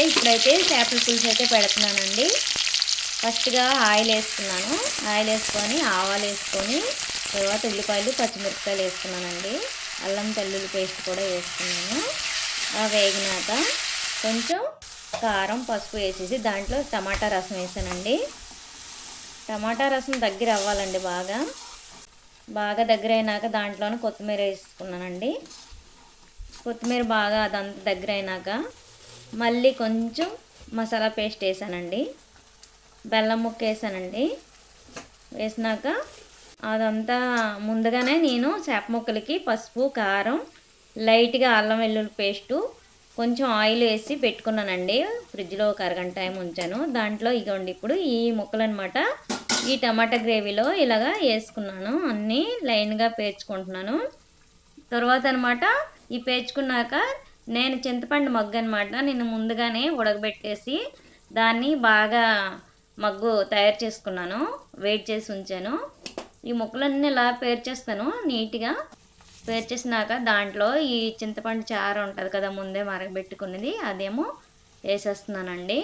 ఇప్పుడైతే చేపల పులుసు అయితే పెడుతున్నానండి. ఫస్ట్గా ఆయిల్ వేసుకున్నాను. ఆయిల్ వేసుకొని ఆవాలు వేసుకొని తర్వాత ఉల్లిపాయలు పచ్చిమిరపకాయలు వేసుకున్నానండి. అల్లం వెల్లుల్లి పేస్ట్ కూడా వేసుకున్నాను. వేగినాక కొంచెం కారం పసుపు వేసేసి దాంట్లో టమాటా రసం వేసానండి. టమాటా రసం దగ్గర అవ్వాలండి. బాగా దగ్గర అయినాక దాంట్లోనే కొత్తిమీర వేసుకున్నానండి. కొత్తిమీర బాగా అదంతా దగ్గర అయినాక మళ్ళీ కొంచెం మసాలా పేస్ట్ వేసానండి. బెల్లం ముక్క వేసానండి. వేసినాక అదంతా ముందుగానే నేను చేప ముక్కలకి పసుపు కారం లైట్గా అల్లం వెల్లుల్లి పేస్టు కొంచెం ఆయిల్ వేసి పెట్టుకున్నానండి. ఫ్రిడ్జ్లో ఒక అరగంట టైం ఉంచాను. దాంట్లో ఇగోండి ఇప్పుడు ఈ ముక్కలు అనమాట ఈ టమాటా గ్రేవీలో ఇలాగా వేసుకున్నాను. అన్నీ లైన్గా పేర్చుకుంటున్నాను. తర్వాత అనమాట ఈ పేర్చుకున్నాక నేను చింతపండు మగ్గు అనమాట నేను ముందుగానే ఉడకబెట్టేసి దాన్ని బాగా మగ్గు తయారు చేసుకున్నాను. వెయిట్ చేసి ఉంచాను. ఈ ముక్కలన్నీ ఇలా పేర్చేస్తాను. నీట్గా పేర్చేసినాక దాంట్లో ఈ చింతపండు చారు ఉంటుంది కదా ముందే మరగబెట్టుకున్నది అదేమో వేసేస్తున్నానండి.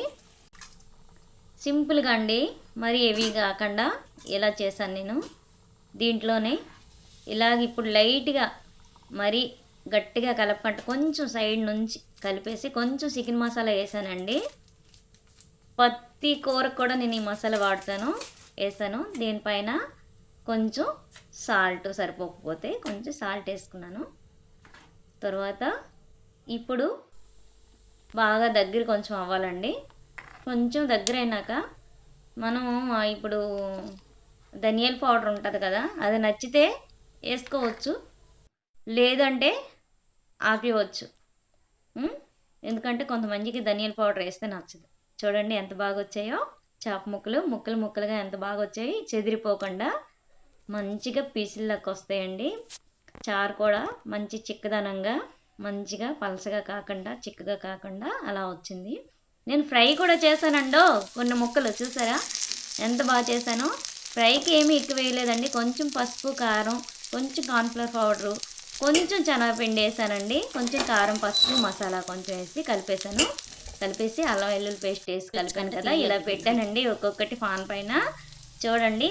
సింపుల్గా అండి, మరి హెవీ కాకుండా ఇలా చేశాను నేను. దీంట్లోనే ఇలాగ ఇప్పుడు లైట్గా మరి గట్టిగా కలపకంట కొంచెం సైడ్ నుంచి కలిపేసి కొంచెం చికెన్ మసాలా వేసానండి. ప్రతి కూరకు కూడా నేను ఈ మసాలా వేసాను. దీనిపైన కొంచెం సాల్ట్ సరిపోకపోతే కొంచెం సాల్ట్ వేసుకున్నాను. తర్వాత ఇప్పుడు బాగా దగ్గర కొంచెం అవ్వాలండి. కొంచెం దగ్గర అయినాక మనం ఇప్పుడు ధనియాల పౌడర్ ఉంటుంది కదా అది నచ్చితే వేసుకోవచ్చు, లేదంటే ఆపేయవచ్చు. ఎందుకంటే కొంతమందికి ధనియాల పౌడర్ వేస్తే నచ్చదు. చూడండి ఎంత బాగా వచ్చాయో చేప ముక్కలుగా ఎంత బాగా వచ్చాయి. చెదిరిపోకుండా మంచిగా పీసుల్లోకి వస్తాయండి. చారు కూడా మంచి చిక్కదనంగా మంచిగా పలసగా కాకుండా చిక్కగా కాకుండా అలా వచ్చింది. నేను ఫ్రై కూడా చేశానండో కొన్ని ముక్కలు చూసారా ఎంత బాగా చేశానో. ఫ్రైకి ఏమీ ఎక్కువ వేయలేదండి. కొంచెం పసుపు కారం కొంచెం కార్న్ఫ్లవర్ పౌడరు కొంచెం శనగపిండి వేసానండి. కొంచెం కారం పసుపు మసాలా కొంచెం వేసి కలిపేసి అల్లం వెల్లుల్లి పేస్ట్ వేసి కలిపాను కదా ఇలా పెట్టానండి. ఒక్కొక్కటి పాన్ పైన చూడండి.